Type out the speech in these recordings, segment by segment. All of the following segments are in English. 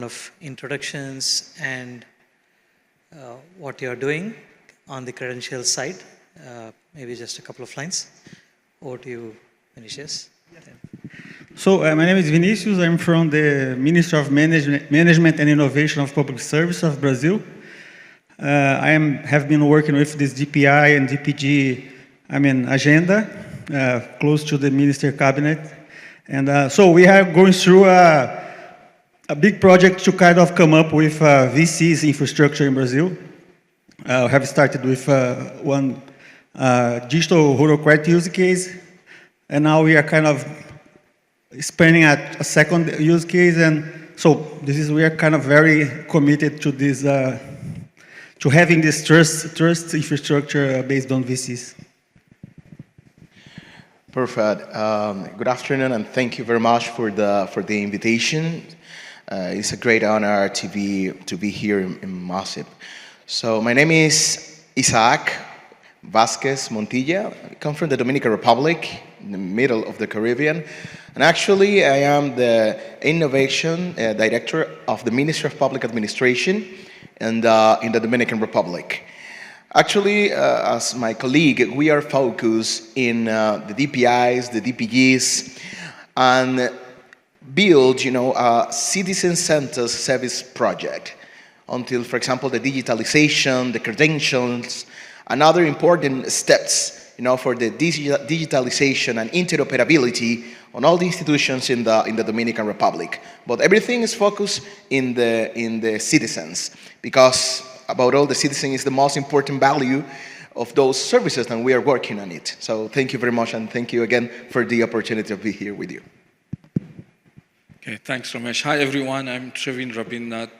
of introductions and what you're doing on the credentials side. Maybe just a couple of lines. Over to you, Vinicius. So my name is Vinicius. I'm from the Ministry of Management and Innovation of Public Service of Brazil. Have been working with this DPI and DPG, agenda, close to the Minister Cabinet. And so we are going through a big project to kind of come up with VC's infrastructure in Brazil. We have started with one digital rural credit use case, and now we are kind of expanding at a second use case, and so we are kind of very committed to this, to having this trust infrastructure based on VCs. Perfect. Good afternoon, and thank you very much for the invitation. It's a great honor to be here in MOSIP. So my name is Issac Vazquez Montilla. I come from the Dominican Republic, in the middle of the Caribbean. And actually, I am the Innovation Director of the Ministry of Public Administration in the Dominican Republic. Actually, as my colleague, we are focused in the DPIs, the DPGs, and build, a citizen-centered service project until, for example, the digitalization, the credentials, and other important steps, for the digitalization and interoperability on all the institutions in the Dominican Republic. But everything is focused in the citizens, because about all the citizens is the most important value of those services, and we are working on it. So thank you very much, and thank you again for the opportunity to be here with you. Okay, thanks, Ramesh. Hi, everyone. I'm Treveen Rabindhanath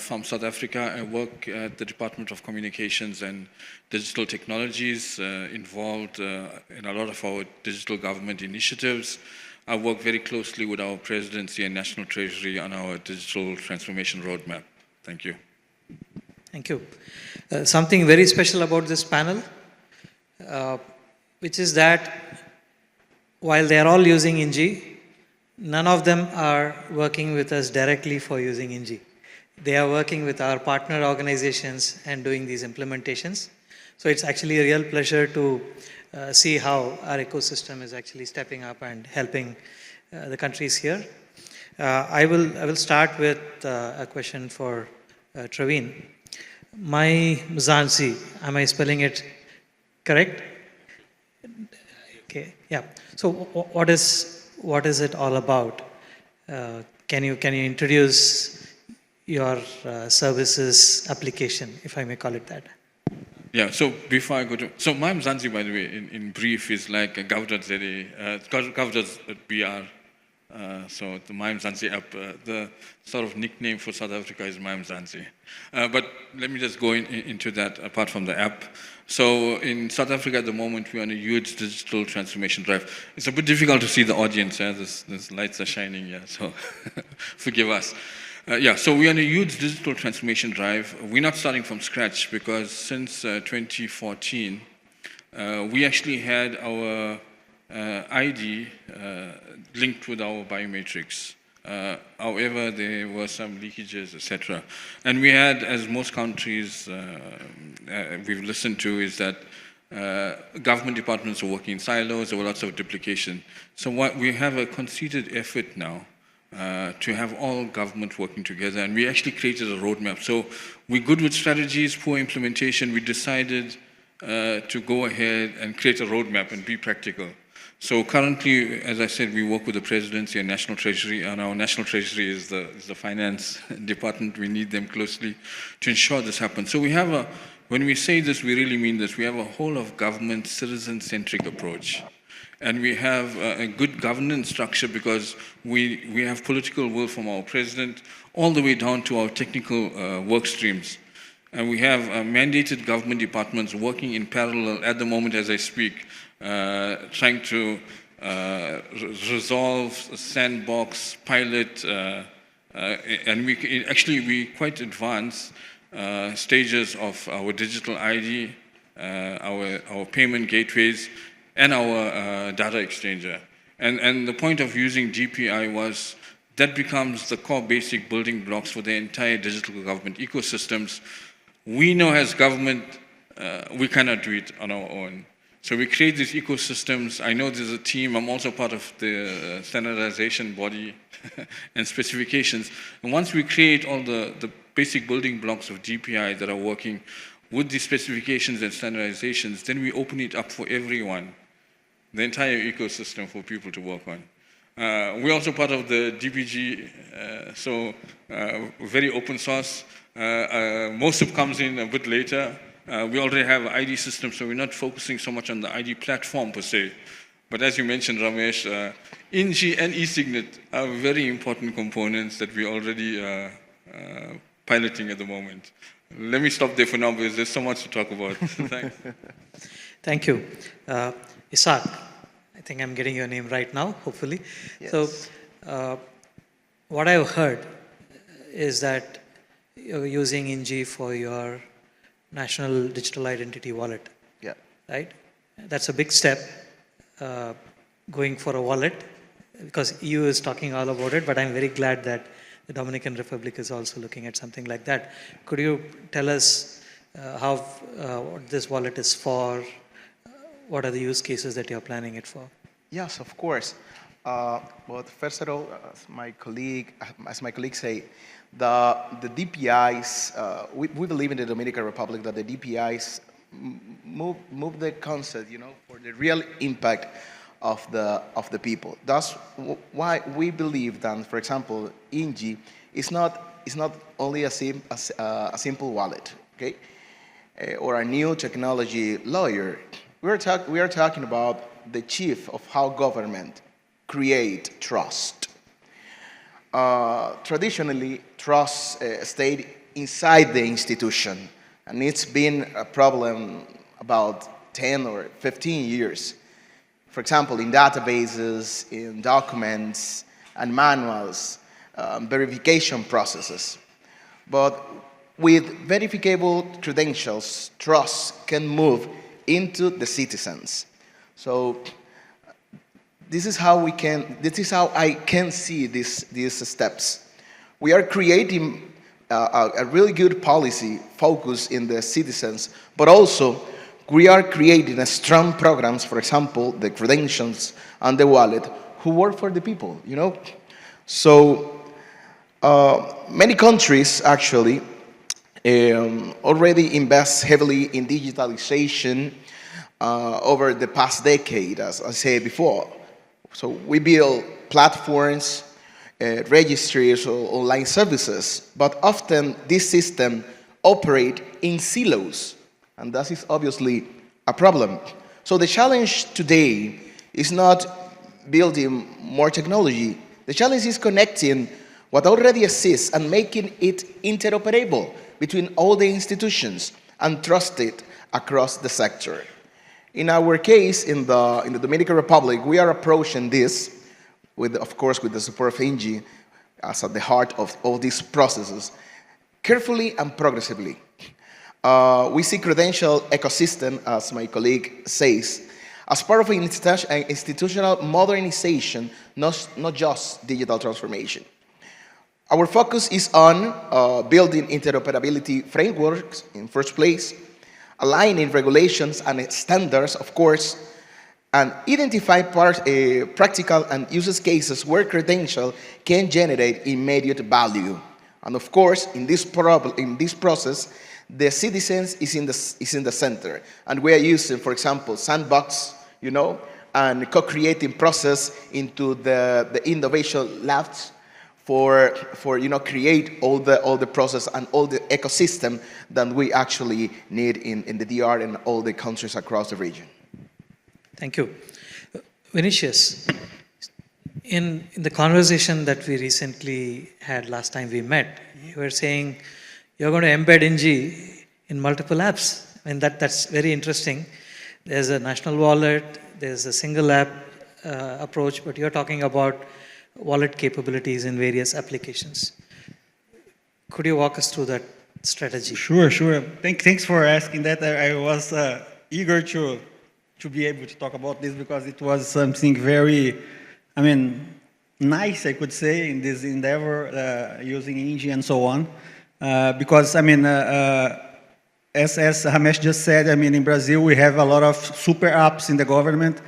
from South Africa. I work at the Department of Communications and Digital Technologies, involved in a lot of our digital government initiatives. I work very closely with our Presidency and National Treasury on our digital transformation roadmap. Thank you. Thank you. Something very special about this panel, which is that while they are all using INJI, none of them are working with us directly for using INJI. They are working with our partner organizations and doing these implementations. So it's actually a real pleasure to see how our ecosystem is actually stepping up and helping the countries here. I will start with a question for Treveen. My Mzansi, am I spelling it correct? Okay, yeah. So what is it all about? Can you introduce your services application, if I may call it that? Yeah, so before I go to, so my Mzansi, by the way, in brief, is like gov.br. So the My Mzansi app, the sort of nickname for South Africa is My Mzansi. But let me just go into that apart from the app. So in South Africa at the moment, we're on a huge digital transformation drive. It's a bit difficult to see the audience. These lights are shining, so forgive us. So we're on a huge digital transformation drive. We're not starting from scratch because since 2014, we actually had our ID linked with our biometrics. However, there were some leakages, etc. And we had, as most countries we've listened to, is that government departments are working in silos. There were lots of duplication. So we have a concerted effort now to have all government working together, and we actually created a roadmap. So we're good with strategies, poor implementation. We decided to go ahead and create a roadmap and be practical. So currently, as I said, we work with the Presidency and National Treasury, and our National Treasury is the finance department. We need them closely to ensure this happens. So we have when we say this, we really mean this. We have a whole of government citizen-centric approach. And we have a good governance structure because we have political will from our president all the way down to our technical work streams. And we have mandated government departments working in parallel at the moment as I speak, trying to resolve, sandbox, pilot, and we quite advanced stages of our digital ID, our payment gateways, and our data exchanger. And the point of using DPI was that becomes the core basic building blocks for the entire digital government ecosystems. We know as government, we cannot do it on our own. So we create these ecosystems. I know there's a team. I'm also part of the standardization body and specifications. And once we create all the basic building blocks of DPI that are working with the specifications and standardizations, then we open it up for everyone, the entire ecosystem for people to work on. We're also part of the DPG, so very open source. MOSIP comes in a bit later. We already have an ID system, so we're not focusing so much on the ID platform per se. But as you mentioned, Ramesh, INJI and e-signet are very important components that we're already piloting at the moment. Let me stop there for now because there's so much to talk about. Thanks. Thank you. Issac, I think I'm getting your name right now, hopefully. Yes. So, what I've heard is that you're using INJI for your National Digital Identity Wallet, Yeah. right? That's a big step, going for a wallet, because EU is talking all about it, but I'm very glad that the Dominican Republic is also looking at something like that. Could you tell us what this wallet is for? What are the use cases that you're planning it for? Yes, of course. But first of all, as my colleague say, the DPIs, we believe in the Dominican Republic that the DPIs move the concept, for the real impact of the people. That's why we believe that, for example, INJI is not only a simple wallet, okay, or a new technology lawyer. We are talking about the chief of how government create trust. Traditionally, trust stayed inside the institution, and it's been a problem about 10 or 15 years. For example, in databases, in documents, and manuals, verification processes. But with verifiable credentials, trust can move into the citizens. So this is how I can see these steps. We are creating a really good policy focus in the citizens, but also we are creating a strong programs, for example, the credentials and the wallet, who work for the people, So many countries actually already invest heavily in digitalization over the past decade, as I said before. So we build platforms, registries, or online services, but often this system operate in silos, and that is obviously a problem. So the challenge today is not building more technology. The challenge is connecting what already exists and making it interoperable between all the institutions and trusted across the sector. In our case, in the Dominican Republic, we are approaching this of course, with the support of INJI as at the heart of all these processes, carefully and progressively. We see credential ecosystem, as my colleague says, as part of an institutional modernization, not just digital transformation. Our focus is on building interoperability frameworks in first place, aligning regulations and standards, of course, and identify practical and use cases where credential can generate immediate value. And of course, in this process, the citizens is in the center, and we are using, for example, sandbox, and co-creating process into the innovation labs for create all the process and all the ecosystem that we actually need in the DR and all the countries across the region. Thank you. Vinicius, in the conversation that we recently had last time we met, you were saying you're going to embed INJI in multiple apps. And that's very interesting. There's a national wallet, there's a single app approach, but you're talking about wallet capabilities in various applications. Could you walk us through that strategy? Sure. Thanks for asking that. I was eager to be able to talk about this because it was something very, nice, I could say, in this endeavor using INJI and so on. Because, I mean, as Ramesh just said, I mean, in Brazil, we have a lot of super apps in the government,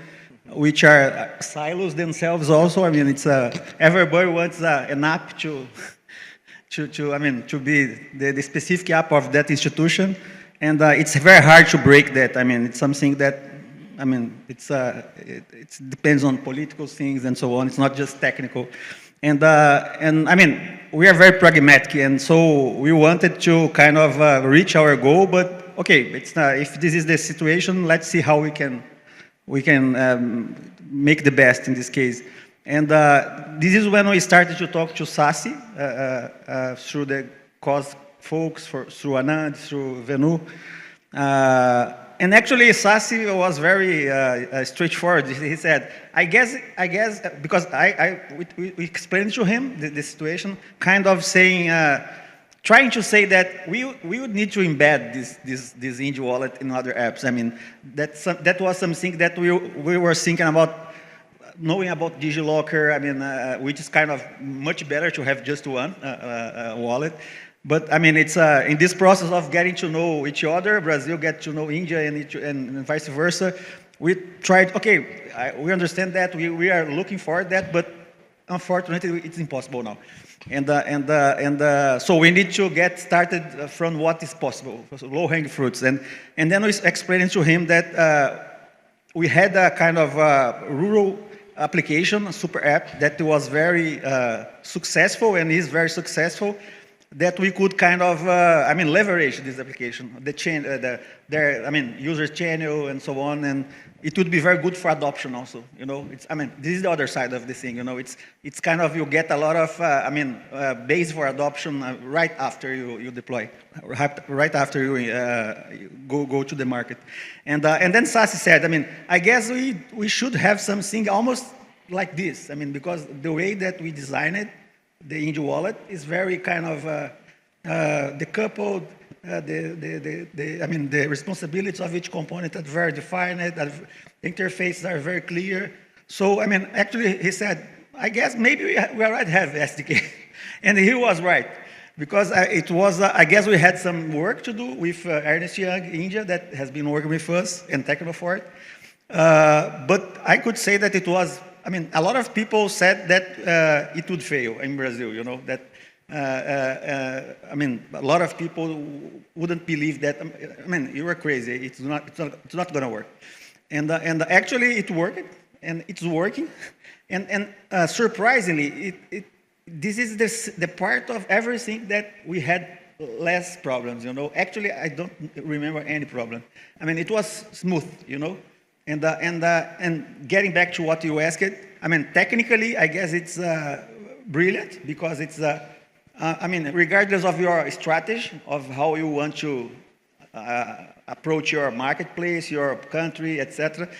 which are silos themselves also. I mean, it's everybody wants an app to be the specific app of that institution. And it's very hard to break that. I mean, it's something that, I mean, it depends on political things and so on. It's not just technical. And I mean, we are very pragmatic, and so we wanted to kind of reach our goal, but okay, it's if this is the situation, let's see how we can make the best in this case. And this is when we started to talk to SASI through the cause folks, through Anand, through Venu. And actually, Sasi was very straightforward. He said, I guess, because we explained to him the situation, kind of saying, trying to say that we would need to embed this INJI wallet in other apps. I mean, that was something that we were thinking about, knowing about DigiLocker, I mean, which is kind of much better to have just one wallet. But I mean, it's in this process of getting to know each other, Brazil get to know INJI and vice versa. We tried, okay, we understand that, we are looking for that, but unfortunately, it's impossible now. And so we need to get started from what is possible, low-hanging fruits. And then we explained to him that we had a kind of rural application, a super app, that was very successful and is very successful, that we could kind of, I mean, leverage this application, their user channel and so on, and it would be very good for adoption also, you know. I mean, this is the other side of the thing, you know. It's kind of, you get a lot of, base for adoption right after you deploy, right after you go to the market. And then Sasi said, I mean, I guess we should have something almost like this, I mean, because the way that we design it, the INJI wallet is very kind of decoupled. The responsibilities of each component are very defined. The interfaces are very clear. So I mean, actually, he said, I guess maybe we already have SDK, and he was right, because it was. I guess we had some work to do with Ernst Young India that has been working with us and technical for it. But I could say that it was. I mean, a lot of people said that it would fail in Brazil, you know, that, I mean, a lot of people wouldn't believe that, I mean, you were crazy, it's not going to work. And actually it worked, and it's working. And surprisingly, this is the part of everything that we had less problems, you know. Actually, I don't remember any problem. I mean, it was smooth, you know. And getting back to what you asked, I mean, technically, I guess it's brilliant, because it's, I mean, regardless of your strategy, of how you want to approach your marketplace, your country, etc.,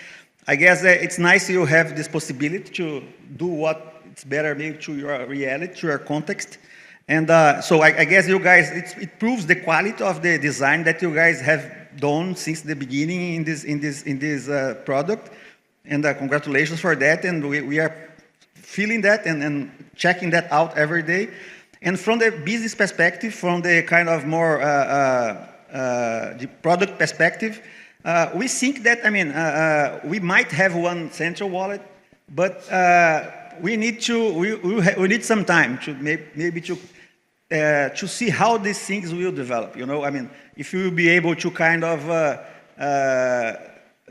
I guess it's nice you have this possibility to do what it's better maybe to your reality, to your context. And so I guess you guys, it proves the quality of the design that you guys have done since the beginning in this product, and congratulations for that. And we are feeling that and checking that out every day. And from the business perspective, from the kind of more the product perspective, we think that, I mean, we might have one central wallet, but we need some time to maybe to see how these things will develop, you know. I mean, if we will be able to kind of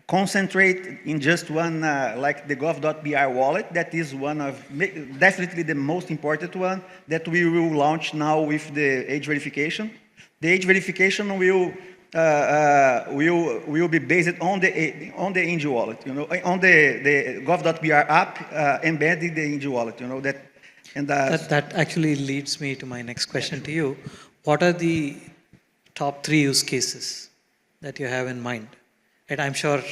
concentrate in just one, like the gov.br wallet, that is one of, definitely the most important one, that we will launch now with the age verification. The age verification will be based on the INJI wallet, you know, on the gov.br app, embedding the INJI wallet, you know, that. And that actually leads me to my next question to you. What are the top 3 use cases that you have in mind? And I'm sure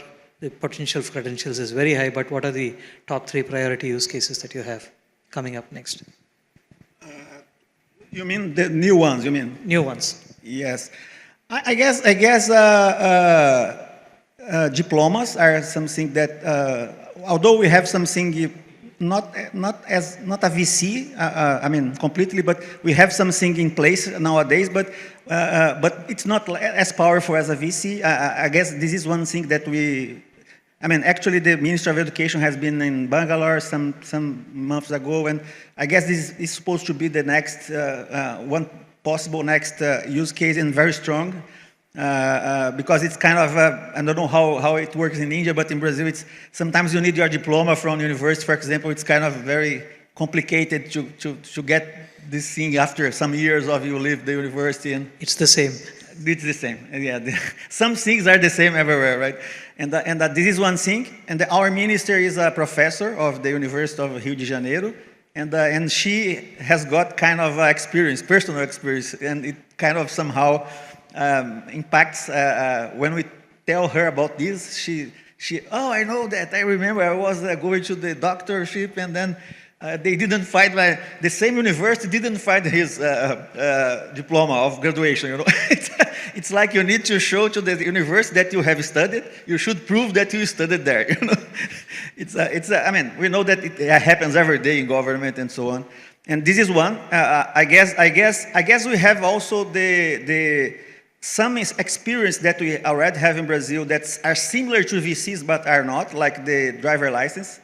the potential for credentials is very high, but what are the top 3 priority use cases that you have coming up next? You mean the new ones, you mean? New ones. Yes. I guess diplomas are something that, although we have something not a VC, I mean, completely, but we have something in place nowadays, but it's not as powerful as a VC. I guess this is one thing that I mean, actually the Ministry of Education has been in Bangalore some months ago, and I guess this is supposed to be the next, one possible next use case, and very strong. Because it's kind of, I don't know how it works in India, but in Brazil, sometimes you need your diploma from university, for example. It's kind of very complicated to get this thing after some years of you leave the university. And It's the same. it's the same, yeah. Some things are the same everywhere, right? And this is one thing. And our minister is a professor of the University of Rio de Janeiro, and she has got kind of experience, personal experience, and it kind of somehow impacts when we tell her about this. She, oh, I know that. I remember I was going to the doctorship, and then they didn't find the same university didn't find his diploma of graduation. You know, it's like you need to show to the university that you have studied. You should prove that you studied there. You know, I mean, we know that it happens every day in government and so on. And this is one. I guess we have also some experience that we already have in Brazil that are similar to VCs but are not, like the driver license.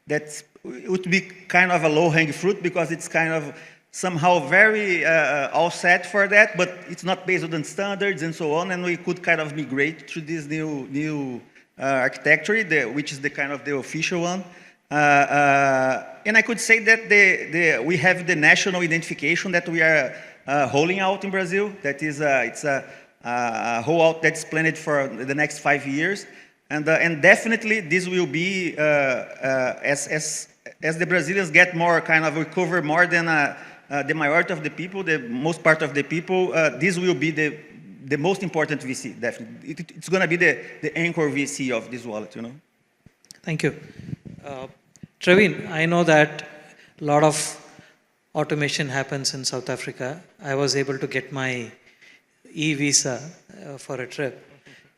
That would be kind of a low-hanging fruit because it's kind of somehow very all set for that, but it's not based on standards and so on, and we could kind of migrate to this new architecture, which is the kind of the official one. And I could say that we have the national identification that we are rolling out in Brazil. That is, it's a rollout that's planned for the next 5 years. And definitely this will be, as the Brazilians get more kind of recover more than the majority of the people, the most part of the people, this will be the most important VC, definitely. It's going to be the anchor VC of this wallet, you know. Thank you. Treveen, I know that a lot of automation happens in South Africa. I was able to get my e-visa for a trip,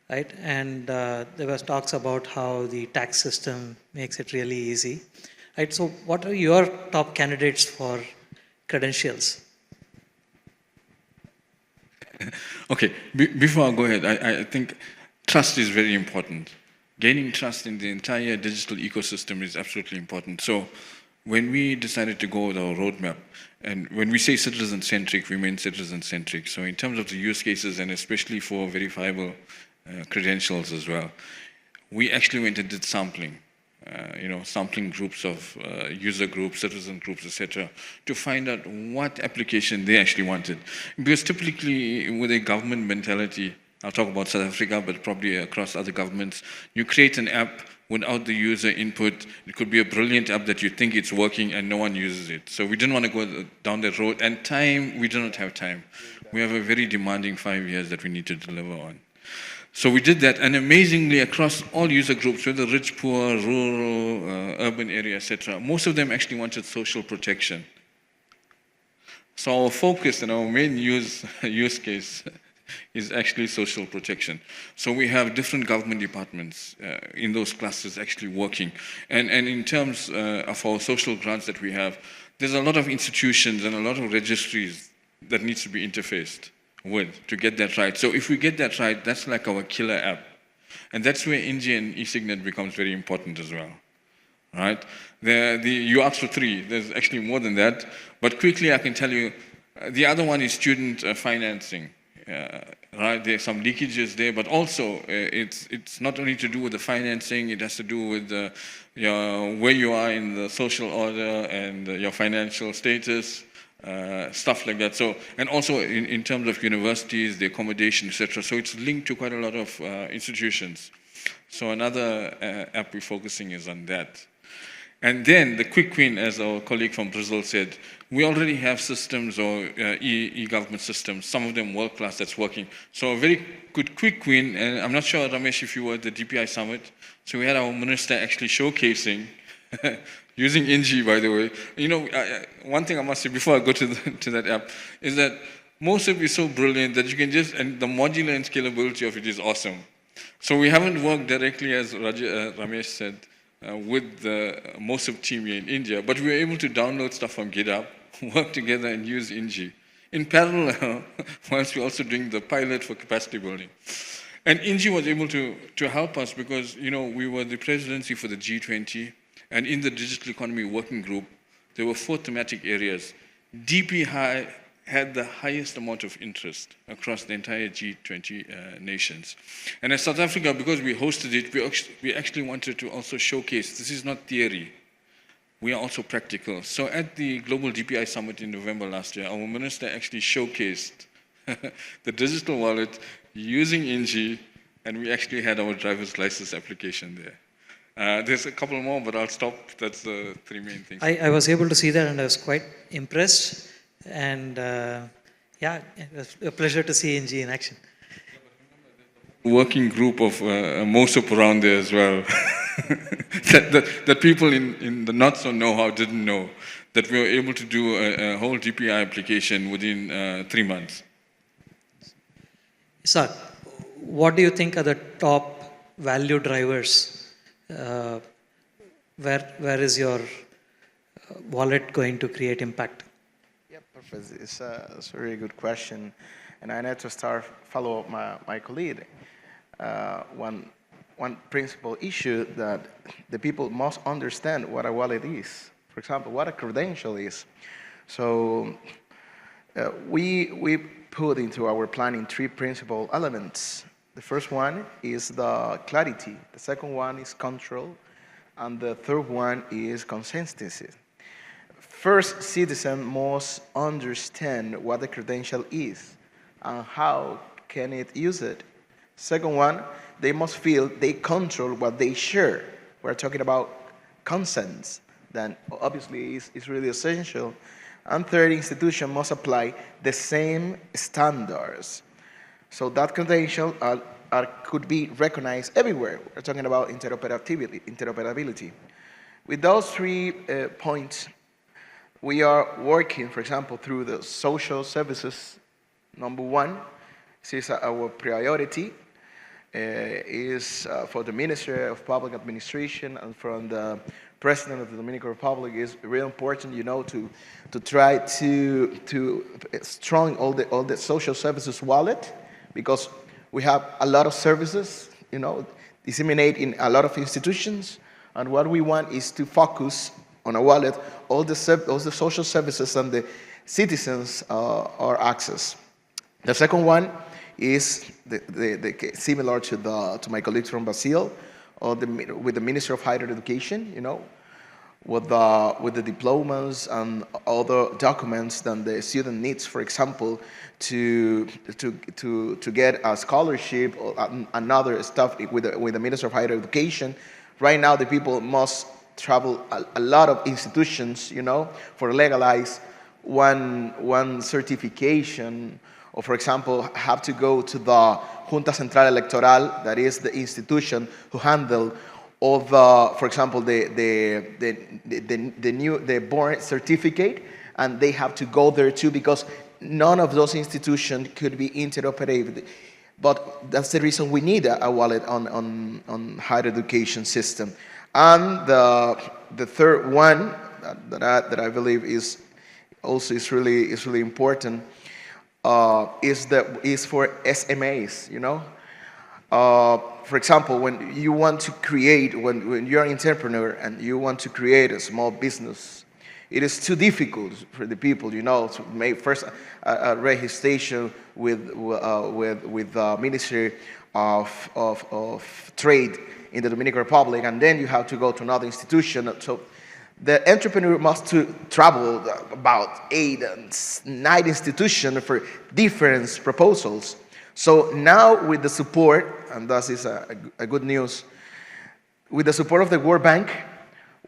right? And there was talks about how the tax system makes it really easy, right? So what are your top candidates for credentials? Okay, before I go ahead, I think trust is very important. Gaining trust in the entire digital ecosystem is absolutely important. So when we decided to go with our roadmap, and when we say citizen-centric, we mean citizen-centric. So in terms of the use cases, and especially for verifiable credentials as well, we actually went and did sampling, sampling groups of user groups, citizen groups, etc., to find out what application they actually wanted. Because typically with a government mentality, I'll talk about South Africa, but probably across other governments, you create an app without the user input. It could be a brilliant app that you think it's working and no one uses it. So we didn't want to go down that road. And time, we do not have time. We have a very demanding 5 years that we need to deliver on. So we did that, and amazingly, across all user groups, whether rich, poor, rural, urban area, etc., most of them actually wanted social protection. So our focus and our main use case is actually social protection. So we have different government departments in those clusters actually working. And in terms of our social grants that we have, there's a lot of institutions and a lot of registries that needs to be interfaced with to get that right. So if we get that right, that's like our killer app. And that's where INJI and eSignet becomes very important as well. Right? You asked for 3. There's actually more than that. But quickly I can tell you, the other one is student financing. Right, there's some leakages there, but also it's not only to do with the financing, it has to do with where you are in the social order and your financial status, stuff like that. So, and also in terms of universities, the accommodation, etc. So it's linked to quite a lot of institutions. So another app we're focusing is on that. And then the quick win, as our colleague from Brazil said, we already have systems or e-government systems, some of them world-class that's working. So a very good quick win, and I'm not sure, Ramesh, if you were at the DPI summit. So we had our minister actually showcasing, using INJI, by the way. You know, one thing I must say before I go to that app, is that MOSIP is so brilliant that you can just, and the modular and scalability of it is awesome. So we haven't worked directly, as Ramesh said, with the MOSIP team here in India, but we were able to download stuff from GitHub, work together and use INJI. In parallel, whilst we're also doing the pilot for capacity building. And INJI was able to help us because, we were the presidency for the G20, and in the digital economy working group, there were 4 thematic areas. DPI had the highest amount of interest across the entire G20 nations. And as South Africa, because we hosted it, we actually wanted to also showcase, this is not theory, we are also practical. So at the Global DPI Summit in November last year, our minister actually showcased the digital wallet using INJI, and we actually had our driver's license application there. There's a couple more, but I'll stop. That's the 3 main things. I was able to see that and I was quite impressed. And yeah, it was a pleasure to see INJI in action. Working group of MOSIP around there as well. that people in the not-so-know-how didn't know. That we were able to do a whole DPI application within 3 months. Issac, what do you think are the top value drivers? Where is your wallet going to create impact? Yeah, perfect. It's a very good question. And I need to follow up my colleague. One principal issue that the people must understand what a wallet is. For example, what a credential is. So we put into our planning 3 principal elements. The first one is the clarity. The second one is control. And the third one is consistency. First, citizen must understand what the credential is and how can it use it. Second one, they must feel they control what they share. We're talking about consents, that obviously is really essential. And third, institution must apply the same standards. So that credential could be recognized everywhere. We're talking about interoperability. With those 3 points, we are working, for example, through the social services. Number 1, this is our priority, is for the Ministry of Public Administration and from the President of the Dominican Republic. Is really important, to try to strong all the social services wallet, because we have a lot of services, disseminate in a lot of institutions, and what we want is to focus on a wallet all the social services and the citizens are access. The second one is similar to my colleagues from Brazil, with the Ministry of Higher Education, with the diplomas and other documents that the student needs, for example, to get a scholarship or another stuff with the Ministry of Higher Education. Right now, the people must travel a lot of institutions, for legalize one certification, or for example, have to go to the Junta Central Electoral, that is the institution who handle all the, for example, the born certificate, and they have to go there too, because none of those institutions could be interoperable. But that's the reason we need a wallet on higher education system. And the third one that I believe is really important is for SMAs. For example, when you want to create, when you're an entrepreneur and you want to create a small business, it is too difficult for the people, to make first a registration with the Ministry of Trade in the Dominican Republic, and then you have to go to another institution. So the entrepreneur must travel about 8 and 9 institutions for different proposals. So now with the support, and that is a good news, with the support of the World Bank,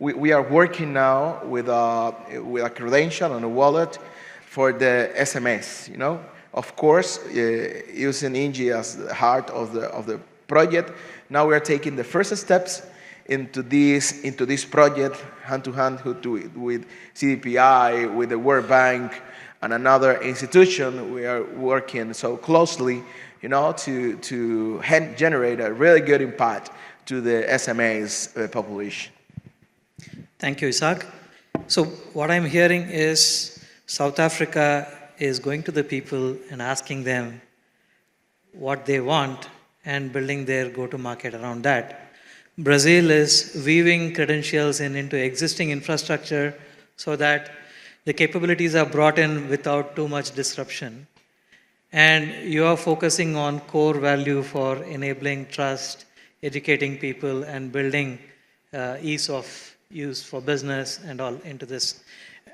we are working now with a credential and a wallet for the SMS. Of course, using INJI as the heart of the project. Now we are taking the first steps into this project, hand to hand with CDPI, with the World Bank, and another institution. We are working so closely, to generate a really good impact to the SMA's population. Thank you, Issac. So what I'm hearing is South Africa is going to the people and asking them what they want and building their go-to-market around that. Brazil is weaving credentials into existing infrastructure so that the capabilities are brought in without too much disruption. And you are focusing on core value for enabling trust, educating people, and building ease of use for business and all into this.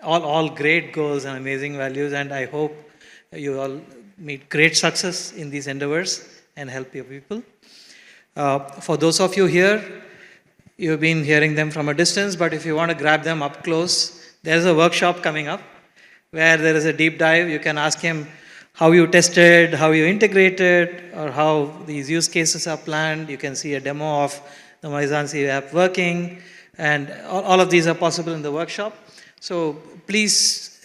All great goals and amazing values, and I hope you all meet great success in these endeavors and help your people. For those of you here, you've been hearing them from a distance, but if you want to grab them up close, there's a workshop coming up where there is a deep dive. You can ask him how you tested, how you integrated, or how these use cases are planned. You can see a demo of the MyZansi app working, and all of these are possible in the workshop. So please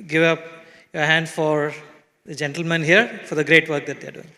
give up your hand for the gentlemen here for the great work that they're doing.